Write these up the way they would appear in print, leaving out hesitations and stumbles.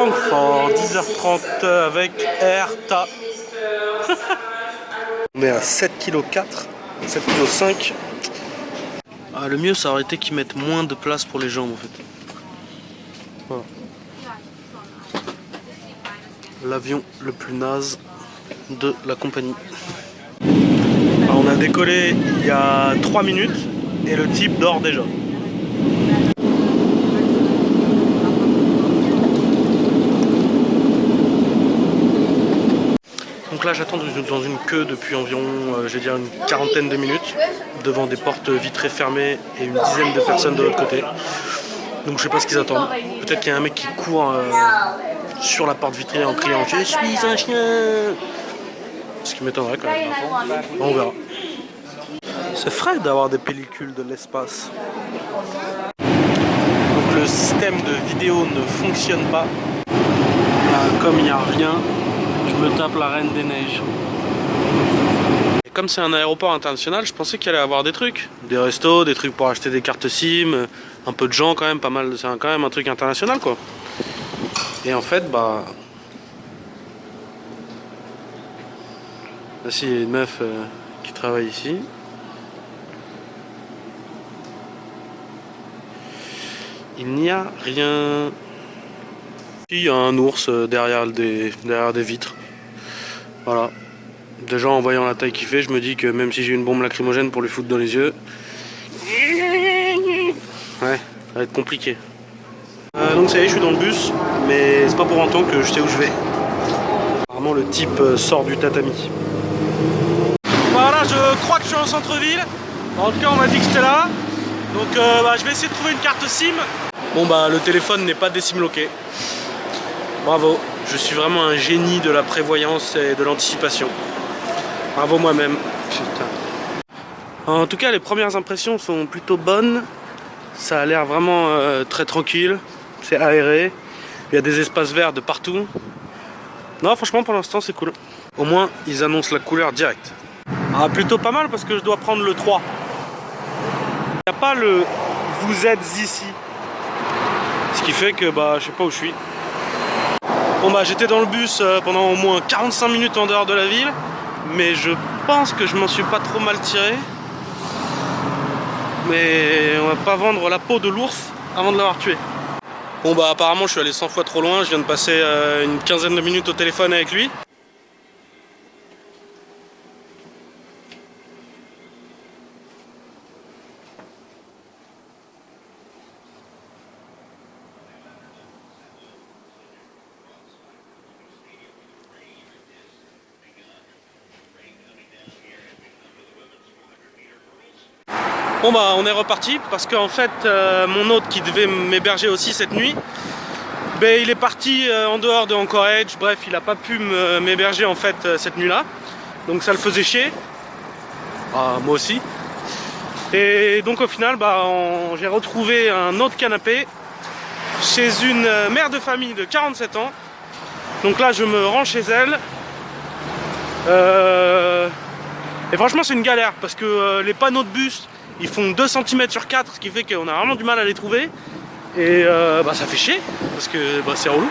Francfort, 10h30 avec AirTA. On est à 7,4 kg, 7,5 kg. Ah, le mieux ça aurait été qu'ils mettent moins de place pour les jambes en fait. Voilà. L'avion le plus naze de la compagnie. Alors, on a décollé il y a 3 minutes et le type dort déjà. Donc là j'attends dans une queue depuis environ je vais dire une quarantaine de minutes devant des portes vitrées fermées et une dizaine de personnes de l'autre côté. Donc je sais pas ce qu'ils attendent. Peut-être qu'il y a un mec qui court sur la porte vitrée en criant « Je suis un chien !» Ce qui m'étonnerait quand même. On verra. C'est frais d'avoir des pellicules de l'espace. Donc le système de vidéo ne fonctionne pas. Comme il n'y a rien, je me tape la Reine des Neiges. Et comme c'est un aéroport international, je pensais qu'il allait y avoir des trucs. Des restos, des trucs pour acheter des cartes SIM, un peu de gens quand même, pas mal. C'est quand même un truc international quoi. Et en fait, bah... Là, il y a une meuf qui travaille ici. Il n'y a rien. Il y a un ours derrière des vitres. Voilà. Déjà en voyant la taille qu'il fait, je me dis que même si j'ai une bombe lacrymogène pour lui foutre dans les yeux, ouais, ça va être compliqué. Donc ça y est, je suis dans le bus, mais c'est pas pour autant que je sais où je vais. Apparemment le type sort du tatami. Voilà, je crois que je suis en centre-ville. En tout cas, on m'a dit que j'étais là. Donc je vais essayer de trouver une carte SIM. Bon bah le téléphone n'est pas décimloqué. Bravo, je suis vraiment un génie de la prévoyance et de l'anticipation. Bravo moi-même. Putain. En tout cas, les premières impressions sont plutôt bonnes. Ça a l'air vraiment très tranquille. C'est aéré. Il y a des espaces verts de partout. Non, franchement, pour l'instant, c'est cool. Au moins, ils annoncent la couleur directe. Ah, plutôt pas mal parce que je dois prendre le 3. Il n'y a pas le « vous êtes ici ». Ce qui fait que bah je sais pas où je suis. Bon bah j'étais dans le bus pendant au moins 45 minutes en dehors de la ville. Mais je pense que je m'en suis pas trop mal tiré. Mais on va pas vendre la peau de l'ours avant de l'avoir tué. Bon bah apparemment je suis allé 100 fois trop loin. Je viens de passer une quinzaine de minutes au téléphone avec lui. Bon bah on est reparti parce qu'en fait mon hôte qui devait m'héberger aussi cette nuit, il est parti en dehors de Anchorage, bref il a pas pu m'héberger en fait cette nuit là, donc ça le faisait chier, moi aussi, et donc au final j'ai retrouvé un autre canapé chez une mère de famille de 47 ans, donc là je me rends chez elle. Et franchement c'est une galère parce que les panneaux de bus ils font 2 cm sur 4, ce qui fait qu'on a vraiment du mal à les trouver. Et ça fait chier, parce que c'est relou.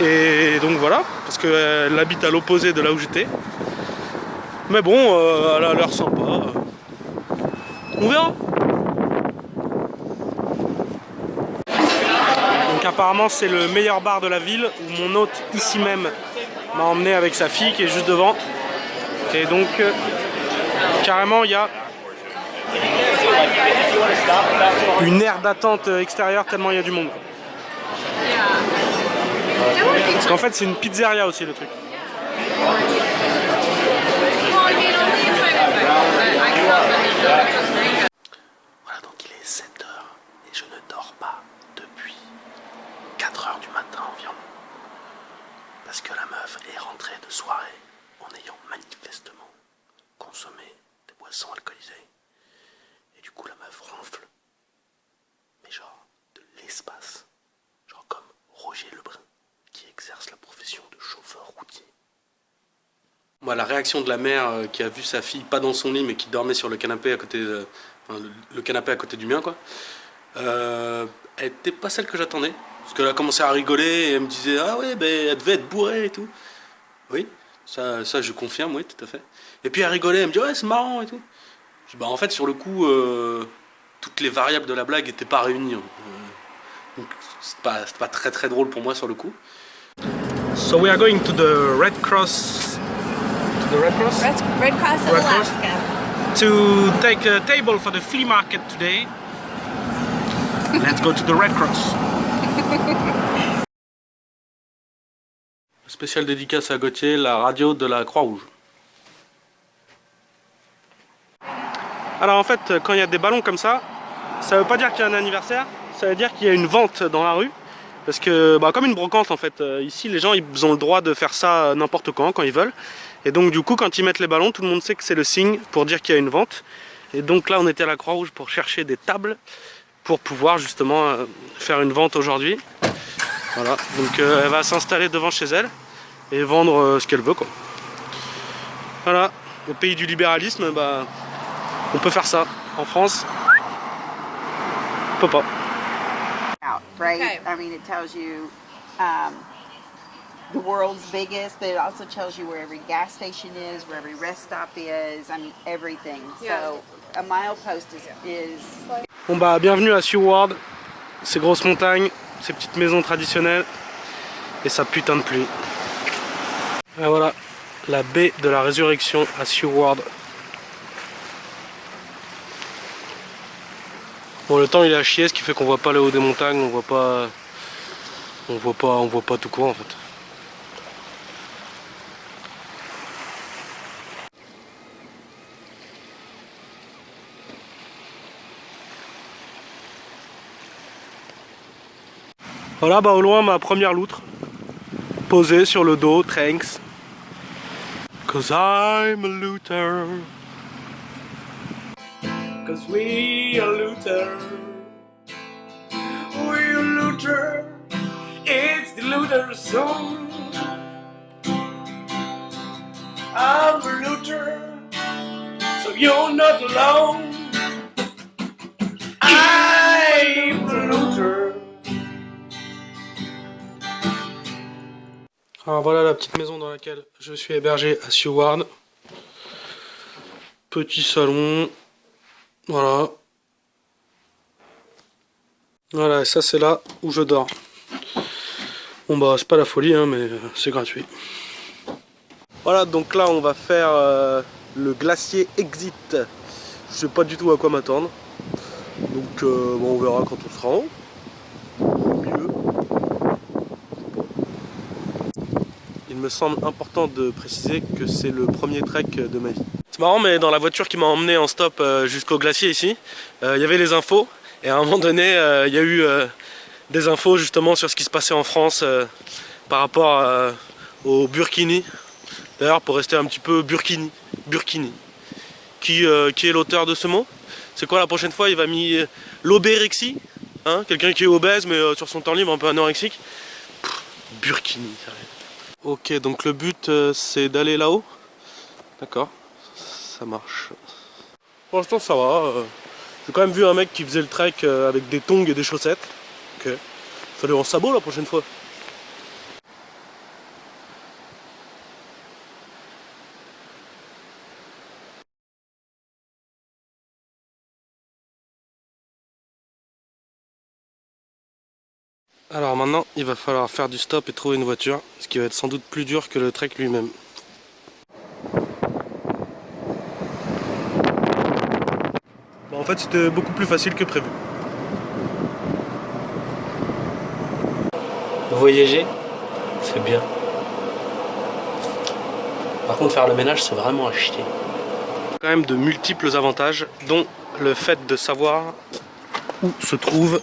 Et donc voilà, parce qu'elle habite à l'opposé de là où j'étais. Mais bon, elle a l'air sympa. On verra. Donc apparemment c'est le meilleur bar de la ville, où mon hôte ici même m'a emmené avec sa fille qui est juste devant. Et donc carrément il y a une aire d'attente extérieure tellement il y a du monde. Parce qu'en fait c'est une pizzeria aussi le truc. Voilà, donc il est 7h et je ne dors pas depuis 4h du matin environ. Parce que la meuf est rentrée de soirée en ayant manifestement consommé des boissons alcoolisées. Et du coup la meuf ronfle. Mais genre de l'espace. Genre comme Roger Lebrun qui exerce la profession de chauffeur routier. Moi, la réaction de la mère qui a vu sa fille pas dans son lit mais qui dormait sur le canapé à côté le canapé à côté du mien quoi. Elle était pas celle que j'attendais. Parce qu'elle a commencé à rigoler et elle me disait ah ouais, ben, elle devait être bourrée et tout. Oui, ça je confirme, oui, tout à fait. Et puis elle rigolait, elle me dit ouais, c'est marrant et tout. Je dis, bah en fait, sur le coup, toutes les variables de la blague n'étaient pas réunies. Donc c'est pas très très drôle pour moi sur le coup. So we are going to the Red Cross. To the Red Cross? Red Cross of Red Cross? Alaska. To take a table for the flea market today. Let's go to the Red Cross. Spécial dédicace à Gauthier, la radio de la Croix-Rouge. Alors en fait, quand il y a des ballons comme ça veut pas dire qu'il y a un anniversaire, ça veut dire qu'il y a une vente dans la rue. Parce que, bah, comme une brocante en fait, ici les gens ils ont le droit de faire ça n'importe quand ils veulent. Et donc du coup quand ils mettent les ballons, tout le monde sait que c'est le signe pour dire qu'il y a une vente. Et donc là on était à la Croix-Rouge pour chercher des tables pour pouvoir justement faire une vente aujourd'hui. Voilà, donc elle va s'installer devant chez elle et vendre ce qu'elle veut quoi. Voilà, au pays du libéralisme, bah, on peut faire ça. En France, on peut pas. Right? Okay. I mean, it tells you the world's biggest, but it also tells you where every gas station is, where every rest stop is, I mean, everything. Yeah. So a milepost is Bon bah bienvenue à Seward, ces grosses montagnes, ces petites maisons traditionnelles et sa putain de pluie. Et voilà, la baie de la résurrection à Seward. Bon le temps il est à chier, ce qui fait qu'on voit pas le haut des montagnes, on voit pas tout court en fait. Voilà, bah au loin ma première loutre, posée sur le dos, thanks. Cause I'm a looter. Cause we are looter. We are looter. It's the looter song. I'm a looter. So you're not alone. I'm a looter. Alors voilà la petite maison dans laquelle je suis hébergé à Seward. Petit salon. Voilà. Voilà, ça c'est là où je dors. Bon bah c'est pas la folie hein, mais c'est gratuit. Voilà, donc là on va faire le glacier Exit. Je sais pas du tout à quoi m'attendre. Donc bon, on verra quand on sera en haut. Au milieu. Il me semble important de préciser que c'est le premier trek de ma vie. C'est marrant, mais dans la voiture qui m'a emmené en stop jusqu'au glacier ici, il y avait les infos. Et à un moment donné, il y a eu des infos justement sur ce qui se passait en France par rapport au Burkini. D'ailleurs, pour rester un petit peu Burkini. Qui est l'auteur de ce mot? C'est quoi la prochaine fois? Il va mis l'obérexie, hein, quelqu'un qui est obèse mais sur son temps libre un peu anorexique. Burkini, sérieux. Ok, donc le but c'est d'aller là-haut. D'accord, ça marche. Pour l'instant ça va. J'ai quand même vu un mec qui faisait le trek avec des tongs et des chaussettes. Ok, fallait en sabot la prochaine fois. Alors maintenant, il va falloir faire du stop et trouver une voiture, ce qui va être sans doute plus dur que le trek lui-même. Bon, en fait, c'était beaucoup plus facile que prévu. Voyager, c'est bien. Par contre, faire le ménage, c'est vraiment à chier. Quand même de multiples avantages, dont le fait de savoir où se trouve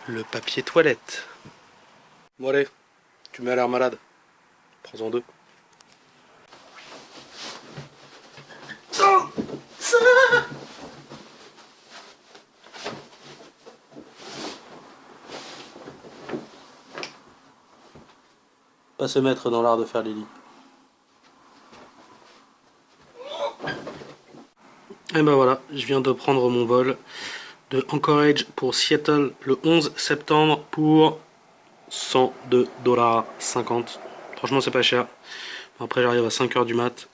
le papier toilette. Bon allez, tu m'as l'air malade. Prends-en deux. Pas se mettre dans l'art de faire les lits. Et ben voilà, je viens de prendre mon vol de Anchorage pour Seattle le 11 septembre pour $102,50. Franchement, c'est pas cher. Après, j'arrive à 5h du mat.